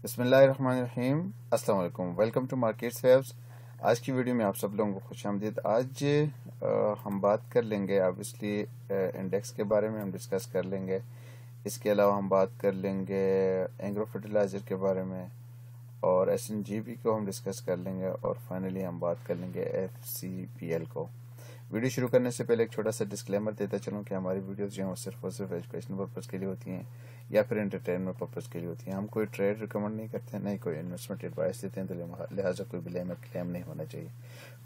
बिस्मिल्लाहिर्रहमानिर्रहीम। अस्सलाम वालेकुम। Welcome to Markets Waves. आज की वीडियो में आप सब लोगों को खुशामदीद। आज हम बात कर लेंगे ऑब्वियसली इंडेक्स के बारे में हम डिस्कस कर लेंगे। इसके अलावा हम बात कर लेंगे एग्रो फर्टिलाइज़र के बारे में और SNGB को हम डिस्कस कर लेंगे और फाइनली हम बात कर लेंगे FCPL को। वीडियो शुरू करने से पहले एक छोटा सा डिस्क्लेमर देता चलूँ कि हमारी वीडियोस जो हैं सिर्फ और सिर्फ एजुकेशनल पर्पज़ के लिए होती हैं या फिर एंटरटेनमेंट पर्पज़ के लिए होती हैं। हम कोई ट्रेड रिकमेंड नहीं करते हैं, नहीं कोई इन्वेस्टमेंट एडवाइस देते हैं, तो लिहाजा कोई ब्लेम या क्लेम नहीं होना चाहिए।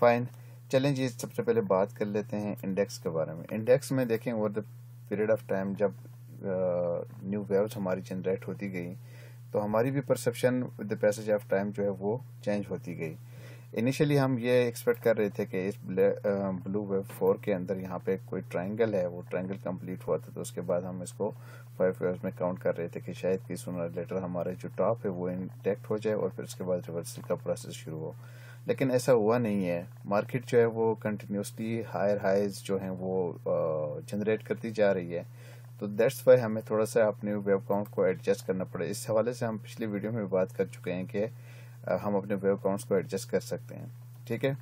फाइन, चलें जी, सबसे पहले बात कर लेते हैं इंडेक्स के बारे में। इंडेक्स में देखें over the period of time जब न्यू वेव्स हमारी जनरेट होती गई तो हमारी भी perception with the passage of time जो है वो चेंज होती गई। इनिशियली हम ये एक्सपेक्ट कर रहे थे कि इस ब्लू वेव 4 के अंदर यहाँ पे कोई ट्रायंगल है, वो ट्रायंगल कंप्लीट हुआ था, तो उसके बाद हम इसको 5 वेव्स में काउंट कर रहे थे कि शायद कि सूनर लेटर हमारा जो टॉप है वो इंटैक्ट हो जाए और फिर उसके बाद रिवर्सल का प्रोसेस शुरू हो। लेकिन ऐसा हुआ नहीं है। मार्केट जो है वो कंटिन्यूसली हायर हाइज जो हैं वो जनरेट करती जा रही है, तो दैट्स वाई हमें थोड़ा सा अपने वेव काउंट को एडजस्ट करना पड़े। इस हवाले से हम पिछली वीडियो में बात कर चुके हैं कि हम अपने वेव काउंट्स को एडजस्ट कर सकते हैं। ठीक है,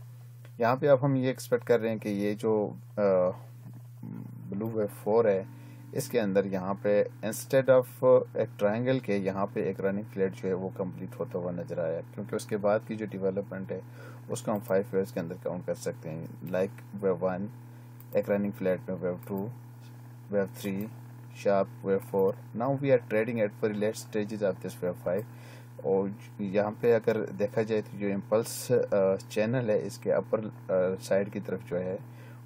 यहाँ पे अब हम ये एक्सपेक्ट कर रहे हैं कि ये जो ब्लू वेव 4 है इसके अंदर यहाँ पे इंस्टेड ऑफ एक ट्रायंगल के यहाँ पे एक रनिंग फ्लैट जो है वो कंप्लीट होता हुआ नजर आया, क्योंकि उसके बाद की जो डेवलपमेंट है उसको हम 5 वेव्स के अंदर काउंट कर सकते हैं। लाइक वेव 1 एक रनिंग फ्लैट में, wave 2, wave 3, sharp wave 4। Now we are trading at very late stages of this wave 5। और यहाँ पे अगर देखा जाए तो जो इम्पल्स चैनल है इसके अपर साइड की तरफ जो है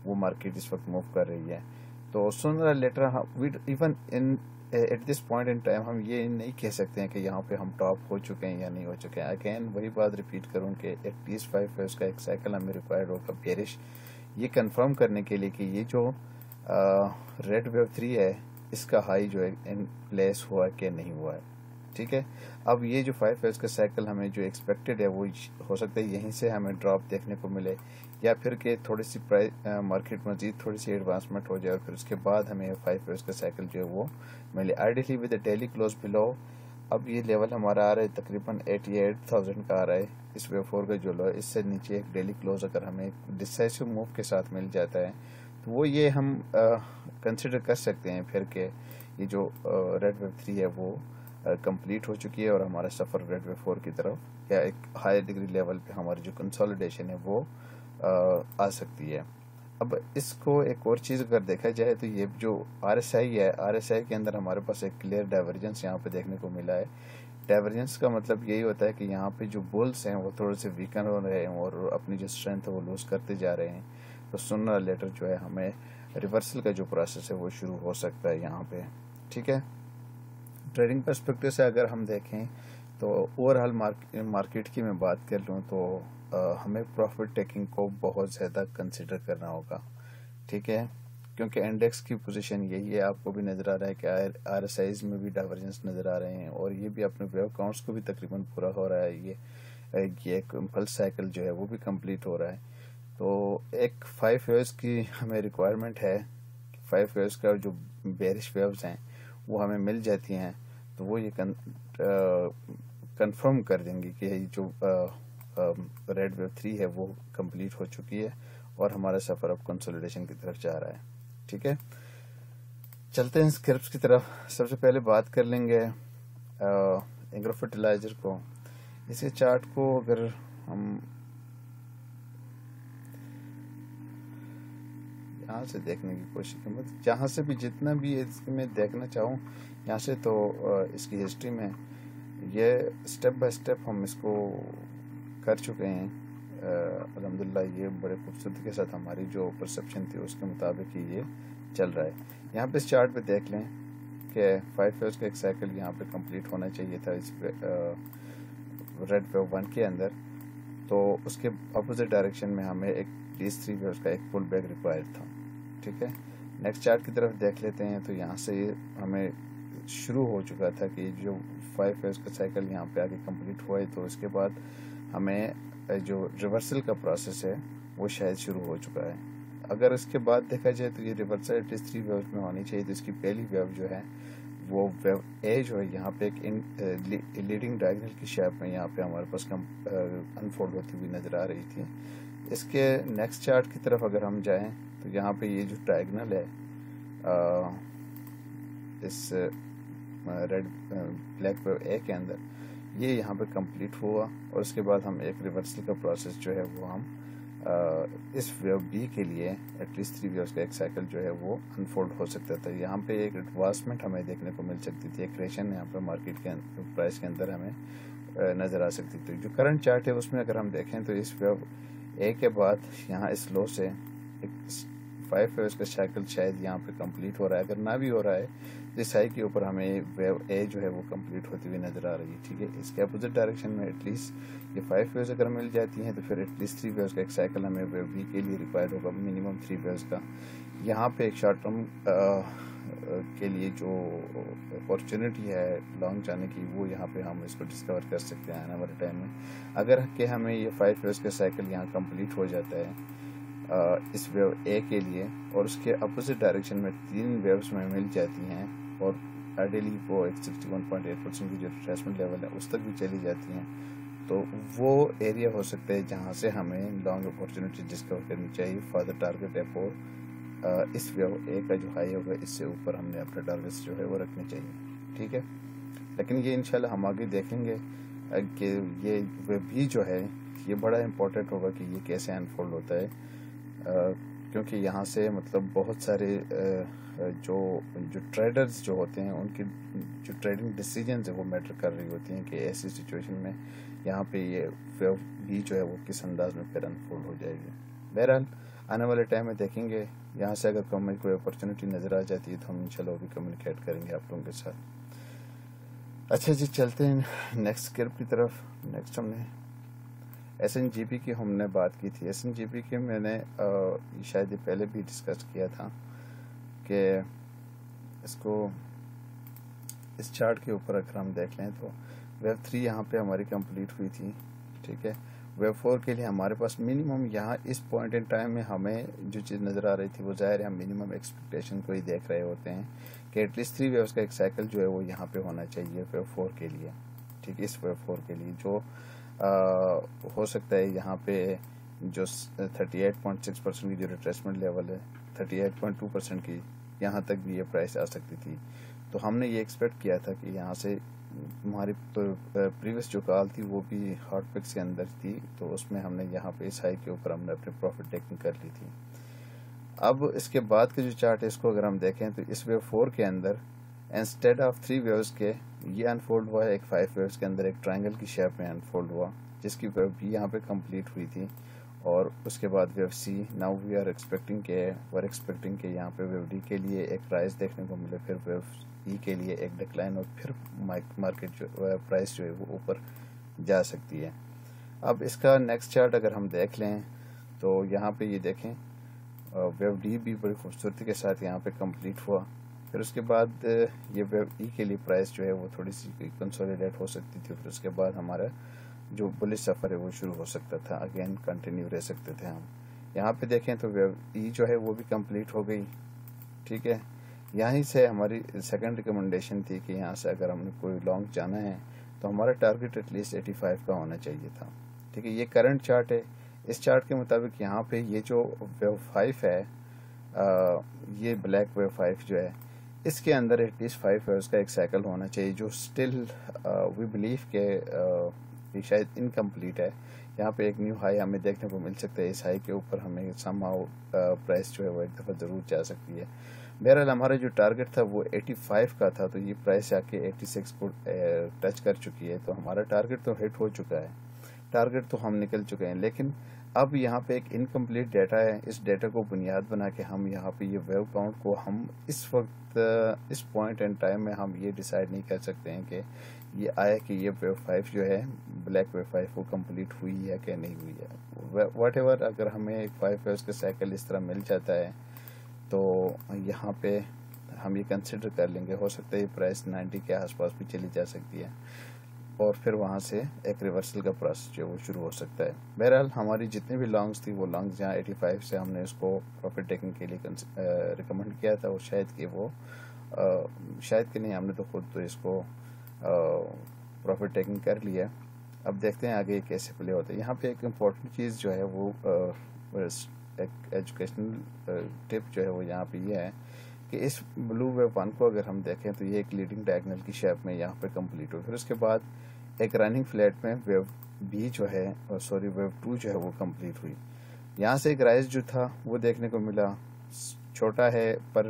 वो मार्केट इस वक्त मूव कर रही है। तो सूनर लेटर हम even in at this point in time हम ये नहीं कह सकते हैं कि यहाँ पे हम टॉप हो चुके हैं या नहीं हो चुके हैं। अगेन वही बात रिपीट करूँ कि एटलीस्ट 5 वेव्स का एक साइकिल हमें रिक्वायर्ड होगा बेरिश, ये कंफर्म करने के लिए कि ये जो रेड वेव 3 है इसका हाई जो है इन प्लेस हुआ कि नहीं हुआ है। ठीक है, अब ये जो 5 वेव्स का साइकिल हमें जो एक्सपेक्टेड है वो हो सकता है यहीं से हमें ड्रॉप देखने को मिले, या फिर कि थोड़ी सी प्राइस मार्केट मजीद थोड़ी सी एडवांसमेंट हो जाए और फिर उसके बाद हमें 5 वेव्स का साइकिल जो है वो मिले। Ideally with daily close below अब ये लेवल हमारा आ रहा है तकरीबन 88,000 का आ रहा है। इस वेव 4 का जो लो है इससे नीचे एक डेली क्लोज अगर हमें डिसाइसिव मूव के साथ मिल जाता है तो वो ये हम कंसिडर कर सकते हैं फिर के ये जो रेड वेव 3 है वो कंप्लीट हो चुकी है और हमारा सफ़र रेड वेव 4 की तरफ या एक हाई डिग्री लेवल पे हमारी जो कंसोलिडेशन है वो आ सकती है। अब इसको एक और चीज़ अगर देखा जाए तो ये जो RSI है, RSI के अंदर हमारे पास एक क्लियर डाइवर्जेंस यहाँ पे देखने को मिला है। डाइवर्जेंस का मतलब यही होता है कि यहाँ पे जो बुल्स हैं वो थोड़े से वीकन हो रहे हैं और अपनी जो स्ट्रेंथ है वो लूज करते जा रहे हैं। तो सूनर लेटर जो है हमें रिवर्सल का जो प्रोसेस है वो शुरू हो सकता है यहाँ पे। ठीक है, ट्रेडिंग पर्सपेक्टिव से अगर हम देखें तो ओवरऑल मार्केट की मैं बात कर लूँ तो हमें प्रॉफिट टेकिंग को बहुत ज़्यादा कंसिडर करना होगा। ठीक है, क्योंकि इंडेक्स की पोजीशन यही है, आपको भी नज़र आ रहा है कि RSIs में भी डाइवर्जेंस नज़र आ रहे हैं और ये भी अपने वेव काउंट्स को भी तकरीबन पूरा हो रहा है। ये एक इम्पल्स साइकिल जो है वो भी कंप्लीट हो रहा है। तो एक 5 वेव्स की हमें रिक्वायरमेंट है। 5 वेव्स का जो बेरिश वेव्स हैं वो हमें मिल जाती हैं तो वो ये कंफर्म कर देंगी कि जो रेड वेव 3 है वो कंप्लीट हो चुकी है और हमारा सफ़र अब कंसोलिडेशन की तरफ जा रहा है। ठीक है, चलते हैं स्क्रिप्ट्स की तरफ। सबसे पहले बात कर लेंगे एग्रो फर्टिलाइजर को। इसके चार्ट को अगर हम यहाँ से देखने की कोशिश करें, मतलब जहाँ से भी जितना भी इसकी मैं देखना चाहूँ यहाँ से, तो इसकी हिस्ट्री में ये स्टेप बाय स्टेप हम इसको कर चुके हैं। अल्हम्दुलिल्लाह ये बड़े खूबसूरती के साथ हमारी जो परसेप्शन थी उसके मुताबिक ही ये चल रहा है। यहाँ पे इस चार्ट पे देख लें कि 5 वेव्स का एक साइकिल यहाँ पे कंप्लीट होना चाहिए था इस रेड वेव 1 के अंदर, तो उसके अपोजिट डायरेक्शन में हमें एक these 3 वेव्स का एक पुल बैक रिक्वायर्ड था। ठीक है, नेक्स्ट चार्ट की तरफ देख लेते हैं तो यहाँ से हमें शुरू हो चुका था कि जो 5 वेव्स का साइकिल यहाँ पे आगे कंप्लीट हुआ है तो उसके बाद हमें जो रिवर्सल का प्रोसेस है वो शायद शुरू हो चुका है। अगर इसके बाद देखा जाए तो ये रिवर्सल एटलीस्ट 3 वेव्स में होनी चाहिए, तो इसकी पहली वेव जो है वो वेव ए जो है यहाँ पे एक लीडिंग डायगोनल की शेप में यहाँ पे हमारे पास अनफोल्ड होती हुई नज़र आ रही थी। इसके नेक्स्ट चार्ट की तरफ अगर हम जाएं तो यहाँ पे ये जो डायगोनल है इस रेड ब्लैक वेव ए के अंदर, ये यहाँ पे कंप्लीट हुआ और उसके बाद हम एक रिवर्सल का प्रोसेस जो है वो हम इस वेव बी के लिए एटलीस्ट 3 वेव्स का एक साइकिल जो है वो अनफोल्ड हो सकता था। यहाँ पे एक एडवांसमेंट हमें देखने को मिल सकती थी, एक क्रेशन यहाँ पे मार्केट के प्राइस के अंदर हमें नज़र आ सकती थी। जो करंट चार्ट है उसमें अगर हम देखें तो इस वेव ए के बाद यहाँ इस लो से एक 5 वेव्स का साइकिल शायद यहाँ पे कंप्लीट हो रहा है। अगर ना भी हो रहा है तो इस हाई के ऊपर हमें वेव ए जो है वो कंप्लीट होती हुई नज़र आ रही है। ठीक है, इसके अपोजिट डायरेक्शन में एटलीस्ट ये 5 वेव्स अगर मिल जाती हैं तो फिर एटलीस्ट 3 वेव्स का एक साइकिल हमें वेव बी के लिए रिक्वायर्ड होगा, मिनिमम 3 वेव्स का। यहाँ पे एक शॉर्ट टर्म के लिए जो अपॉर्चुनिटी है लॉन्ग जाने की, वो यहाँ पे हम इसको डिस्कवर कर सकते हैं आने वाले टाइम में। अगर कि हमें ये 5 वेव्स का साइकिल यहाँ कंप्लीट हो जाता है इस वेव ए के लिए और उसके अपोजिट डायरेक्शन में 3 वेव्स में मिल जाती हैं और आइडियली वो एक 61.8% की जो रिट्रेसमेंट लेवल है उस तक भी चली जाती हैं, तो वो एरिया हो सकता है जहाँ से हमें लॉन्ग अपॉर्चुनिटी डिस्कवर करनी चाहिए फॉर द टारगेट है फॉर इस वेव ए का जो हाई होगा इससे ऊपर हमने अपने टारगेट्स जो है वो रखने चाहिए। ठीक है, लेकिन ये इंशाल्लाह हम आगे देखेंगे कि ये वेव बी जो है ये बड़ा इम्पोर्टेंट होगा कि ये कैसे अनफोल्ड होता है, क्योंकि यहाँ से मतलब बहुत सारे जो ट्रेडर्स जो होते हैं उनकी जो ट्रेडिंग डिसीजंस है वो मैटर कर रही होती हैं कि ऐसी सिचुएशन में यहाँ पे ये वेव बी जो है वो किस अंदाज में फिर अनफोल्ड हो जाएगी। बहरहाल आने वाले टाइम में देखेंगे, यहाँ से अगर हमें कोई अपॉर्चुनिटी नज़र आ जाती है तो हम इंशाल्लाह भी कम्युनिकेट करेंगे आप लोगों के साथ। अच्छा जी, चलते हैं नेक्स्ट स्क्रिप्ट की तरफ। नेक्स्ट हमने SNGP की हमने बात की थी। SNGP की मैंने शायद पहले भी डिस्कस किया था कि इसको इस चार्ट के ऊपर अगर हम देख लें तो वेव 3 यहाँ पे हमारी कंप्लीट हुई थी। ठीक है, वेव 4 के लिए हमारे पास मिनिमम यहाँ इस पॉइंट इन टाइम में हमें जो चीज़ नज़र आ रही थी वो ज़ाहिर है हम मिनिमम एक्सपेक्टेशन को ही देख रहे होते हैं कि एटलीस्ट 3 वेव्स का एक साइकिल जो है वो यहाँ पे होना चाहिए वेव 4 के लिए। ठीक है, इस वेव 4 के लिए जो हो सकता है यहाँ पे जो 38.6% की जो रिट्रेसमेंट लेवल है 38.2% की, यहाँ तक भी ये प्राइस आ सकती थी। तो हमने ये एक्सपेक्ट किया था कि यहाँ से हमारी प्रीवियस जो कॉल थी वो भी हॉट पिक्स के अंदर थी, तो उसमें हमने यहाँ पे इस हाई के ऊपर हमने अपनी प्रॉफिट टेकिंग कर ली थी। अब इसके बाद के जो चार्ट है इसको अगर हम देखें तो इस वेव 4 के अंदर इंस्टेड ऑफ 3 वेव्स के ये अनफोल्ड हुआ है एक 5 वेव्स के अंदर एक ट्रायंगल की शेप में अनफोल्ड हुआ, जिसकी वेव बी यहाँ पे कंप्लीट हुई थी। और उसके बाद wave C, now we are expecting के यहाँ पे वेव डी के लिए एक राइज देखने को मिले, फिर वेव ई के लिए एक डिक्लाइन और फिर मार्केट जो प्राइस जो है वो ऊपर जा सकती है। अब इसका नेक्स्ट चार्ट अगर हम देख लें तो यहाँ पे ये देखें वेव डी भी बड़ी खूबसूरती के साथ यहाँ पे कंप्लीट हुआ। फिर उसके बाद ये वेव ई के लिए प्राइस जो है वो थोड़ी सी कंसोलिडेट हो सकती थी, फिर उसके बाद हमारा जो बुलिश सफ़र है वो शुरू हो सकता था, अगेन कंटिन्यू रह सकते थे हम। यहाँ पे देखें तो वेव ई जो है वो भी कंप्लीट हो गई। ठीक है, यहीं से हमारी सेकंड रिकमेंडेशन थी कि यहाँ से अगर हमने कोई लॉन्ग जाना है तो हमारा टारगेट एटलीस्ट 85 का होना चाहिए था। ठीक है, ये करंट चार्ट है। इस चार्ट के मुताबिक यहाँ पे ये जो वेव 5 है ये ब्लैक वेव 5 जो है इसके अंदर एटलीस्ट 5 वेव्स का एक साइकिल होना चाहिए, जो स्टिल वी बिलीव के शायद इनकम्प्लीट है। यहाँ पे एक न्यू हाई हमें देखने को मिल सकता है, इस हाई के ऊपर हमें समहाउ प्राइस जो है वो एक दफ़ा ज़रूर जा सकती है। बहरहाल हमारा जो टारगेट था वो 85 का था, तो ये प्राइस आके 86 को टच कर चुकी है, तो हमारा टारगेट तो हिट हो चुका है, टारगेट तो हम निकल चुके हैं। लेकिन अब यहाँ पे एक इनकम्प्लीट डाटा है, इस डाटा को बुनियाद बना के हम यहाँ पे ये वेव काउंट को हम इस वक्त इस पॉइंट एंड टाइम में हम ये डिसाइड नहीं कर सकते हैं कि ये आया कि ये वेव 5 जो है ब्लैक वेव 5 वो कंप्लीट हुई है कि नहीं हुई है। व्हाटएवर, अगर हमें 5 वेव्स का साइकिल इस तरह मिल जाता है तो यहाँ पे हम ये कंसिडर कर लेंगे, हो सकता है ये प्राइस 90 के आसपास भी चली जा सकती है और फिर वहाँ से एक रिवर्सल का प्रोसेस जो वो शुरू हो सकता है। बहरहाल हमारी जितनी भी लॉन्ग्स थी वो लॉन्ग्स जहाँ 85 से हमने इसको प्रॉफिट टेकिंग के लिए रिकमेंड किया था, वो शायद कि वो शायद कि नहीं, हमने तो खुद तो इसको प्रॉफिट टेकिंग कर लिया। अब देखते हैं आगे कैसे प्ले होता है। यहाँ पे एक इम्पॉर्टेंट चीज़ जो है वो एक एजुकेशनल टिप जो है वो यहाँ पे ये है कि इस ब्लू वेव 1 को अगर हम देखें तो ये एक लीडिंग डायगोनल की शेप में यहाँ पे कंप्लीट हो, फिर उसके बाद एक रनिंग फ्लैट में वेव बी जो है वेव 2 जो है वो कंप्लीट हुई। यहाँ से एक राइज जो था वो देखने को मिला, छोटा है पर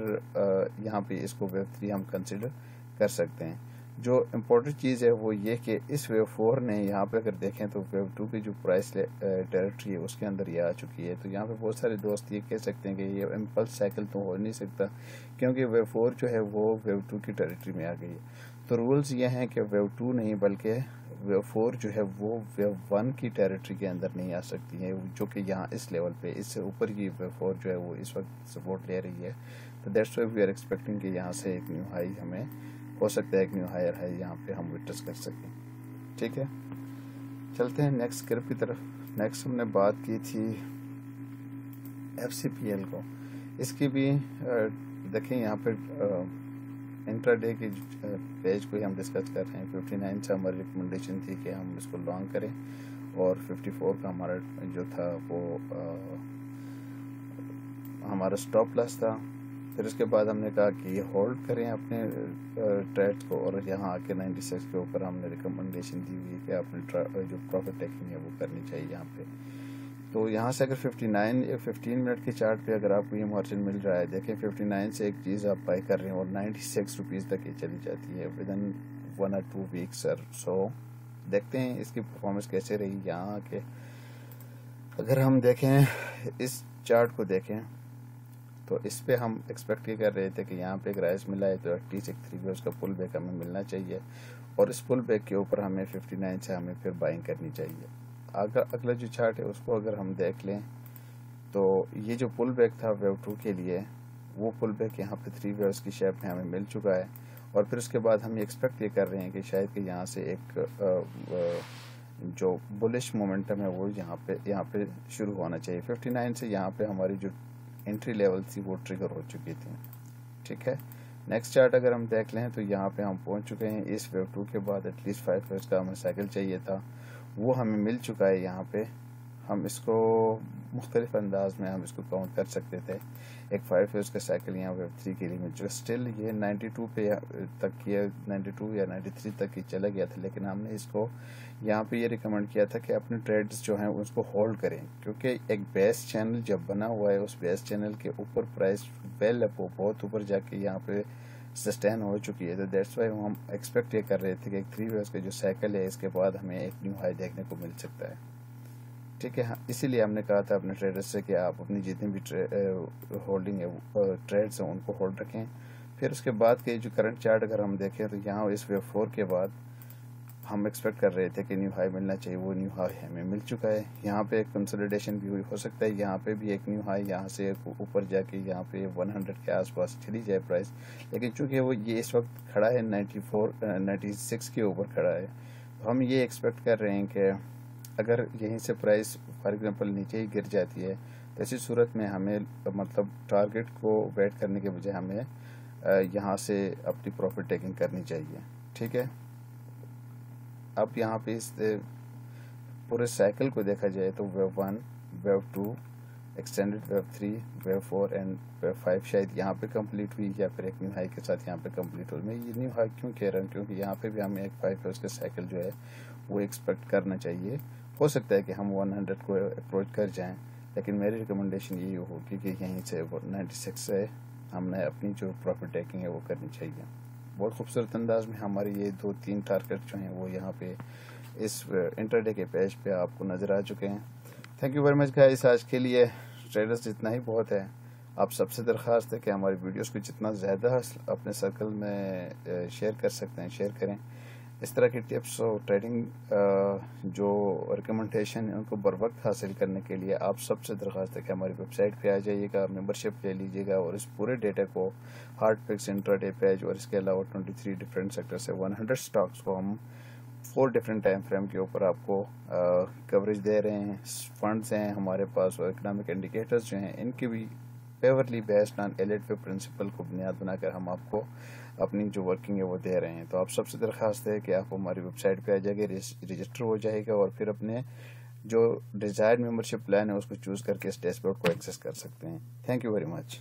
यहाँ पे इसको वेव 3 हम कंसिडर कर सकते हैं। जो इम्पोर्टेंट चीज़ है वो ये कि इस वेव 4 ने यहाँ पे अगर देखें तो वेव 2 की जो प्राइस टेरिटरी है उसके अंदर ये आ चुकी है। तो यहाँ पे बहुत सारे दोस्त ये कह सकते हैं कि ये इम्पल्स साइकिल तो हो नहीं सकता क्योंकि वेव 4 जो है वो वेव 2 की टेरिटरी में आ गई है। तो रूल्स ये हैं कि वेव 2 नहीं बल्कि वेव 4 जो है वो वेव 1 की टेरिटरी के अंदर नहीं आ सकती है, जो कि यहाँ इस लेवल पे इससे ऊपर की वेव 4 जो है वो इस वक्त सपोर्ट ले रही है। तो that's why we are expecting कि यहाँ से एक न्यू हाई हमें हो सकता है, एक न्यू हायर हाई यहाँ पे हम विटनेस कर सकें। ठीक है, चलते हैं नेक्स्ट स्क्रिप्ट की तरफ। नेक्स्ट हमने बात की थी FCPL को, इसकी भी देखें यहाँ पे इंट्राडे की पेज को ही हम डिस्कस कर रहे हैं। 59 से हमारी रिकमेंडेशन थी कि हम इसको लॉन्ग करें और 54 का हमारा जो था वो हमारा स्टॉप लॉस था। फिर उसके बाद हमने कहा कि ये होल्ड करें अपने ट्रेड्स को, और यहाँ आके 96 के ऊपर हमने रिकमेंडेशन दी हुई है कि अपने जो प्रॉफिट टेकिंग है वो करनी चाहिए यहाँ पे। तो यहाँ से अगर 59 या 15 मिनट के चार्ट पे अगर आपको ये मार्जिन मिल रहा है, देखें 59 से एक चीज़ आप बाई कर रहे हैं और 96 रुपीज़ तक ये चली जाती है within 1 or 2 weeks sir. So देखते हैं इसकी परफॉर्मेंस कैसे रही। यहाँ आके अगर हम देखें इस चार्ट को देखें तो इस पे हम एक्सपेक्ट ये कर रहे थे कि यहाँ पे एक राइज मिला है तो एटलीस्ट एक 3 वे उसका पुल बैक हमें मिलना चाहिए, और इस पुल बैक के ऊपर हमें 59 से हमें फिर बाइंग करनी चाहिए। अगला जो चार्ट है उसको अगर हम देख लें तो ये जो पुल बैक था वेव 2 के लिए, वो पुल बैक यहाँ पे 3 वेव्स की शेप में हमें मिल चुका है, और फिर उसके बाद हम एक्सपेक्ट ये कर रहे हैं कि शायद कि यहाँ से एक जो बुलिश मोमेंटम है वो यहाँ पे शुरू होना चाहिए। 59 से यहाँ पे हमारी जो एंट्री लेवल थी वो ट्रिगर हो चुकी थी। ठीक है, नेक्स्ट चार्ट अगर हम देख लें तो यहाँ पे हम पहुँच चुके हैं। इस वेव 2 के बाद एटलीस्ट 5 वेव्स का हमें साइकिल चाहिए था, वो हमें मिल चुका है। यहाँ पे हम इसको मुख्तलिफ अंदाज में हम इसको काउंट कर सकते थे। एक 5 वेव्स का साइकिल यहाँ वेव 3 के लिए मिल चुका। स्टिल ये 92 पे तक किया, 92 या 93 तक ही चला गया था, लेकिन हमने इसको यहाँ पे ये रिकमेंड किया था कि अपने ट्रेड्स जो हैं उसको होल्ड करें, क्योंकि एक बेस चैनल जब बना हुआ है उस बेस चैनल के ऊपर प्राइस वेल अप बहुत ऊपर जाके यहाँ पे सस्टेन हो चुकी है। तो दैट्स वाई हम एक्सपेक्ट ये कर रहे थे कि एक 3 वेव्स का जो साइकिल है इसके बाद हमें एक न्यू हाई देखने को मिल सकता है। ठीक है, इसीलिए हमने कहा था अपने ट्रेडर्स से कि आप अपनी जितनी भी होल्डिंग है ट्रेड्स हैं उनको होल्ड रखें। फिर उसके बाद के जो करंट चार्ट अगर हम देखें तो यहाँ इस वेव 4 के बाद हम एक्सपेक्ट कर रहे थे कि न्यू हाई मिलना चाहिए, वो न्यू हाई हमें मिल चुका है। यहाँ पे एक कंसोलिडेशन भी हुई, हो सकता है यहाँ पे भी एक न्यू हाई यहाँ से ऊपर जाके यहाँ पे 100 के आसपास चली जाए प्राइस, लेकिन चूंकि वो ये इस वक्त खड़ा है 96 के ऊपर खड़ा है, तो हम ये एक्सपेक्ट कर रहे हैं कि अगर यहीं से प्राइस फॉर एग्जांपल नीचे ही गिर जाती है तो ऐसी सूरत में हमें मतलब टारगेट को वेट करने के बजाय हमें यहाँ से अपनी प्रॉफिट टेकिंग करनी चाहिए। ठीक है, अब यहाँ पे इस पूरे साइकिल को देखा जाए तो wave 1, wave 2, extended wave 3, wave 4 and wave 5 शायद यहाँ पे कंप्लीट हुई या फिर एक न्यू हाई के साथ यहाँ पे कंप्लीट हुई। मैं ये न्यू हाई क्यों कह रहा हूँ, क्योंकि यहाँ पे भी हमें एक 5 वेव्स का साइकिल जो है वो एक्सपेक्ट करना चाहिए। हो सकता है कि हम 100 को अप्रोच कर जाएं, लेकिन मेरी रिकमेंडेशन यही होगी कि यहीं से 96 से हमने अपनी जो प्रॉफिट टेकिंग है वो करनी चाहिए। बहुत खूबसूरत अंदाज में हमारे ये 2-3 टारगेट जो हैं वो यहाँ पे इस इंटरडे के पेज पे आपको नज़र आ चुके हैं। Thank you very much guys, आज के लिए ट्रेडर्स जितना ही बहुत है। आप सबसे दरख्वास्त है कि हमारी वीडियोस को जितना ज़्यादा अपने सर्कल में शेयर कर सकते हैं शेयर करें। इस तरह की टिप्स और ट्रेडिंग जो रिकमेंडेशन है उनको बर वक्त हासिल करने के लिए आप सबसे दरख्वास्त है कि हमारी वेबसाइट पे आ जाइएगा, मेंबरशिप ले लीजिएगा और इस पूरे डेटा को हार्ड पिक्स, इंट्राडे पेज और इसके अलावा 23 डिफरेंट सेक्टर से 100 स्टॉक्स को हम 4 डिफरेंट टाइम फ्रेम के ऊपर आपको कवरेज दे रहे हैं। फंड्स हैं हमारे पास और इकोनॉमिक इंडिकेटर्स जो हैं इनकी भी purely based on elite way principle को बुनियाद बनाकर हम आपको अपनी जो वर्किंग है वो दे रहे हैं। तो आप सबसे दरख्वास्त है कि आप हमारी वेबसाइट पे आ जाइए, रजिस्टर हो जाएगा और फिर अपने जो डिज़ायर्ड मेंबरशिप प्लान है उसको चूज़ करके इस डैशबोर्ड को एक्सेस कर सकते हैं। Thank you very much.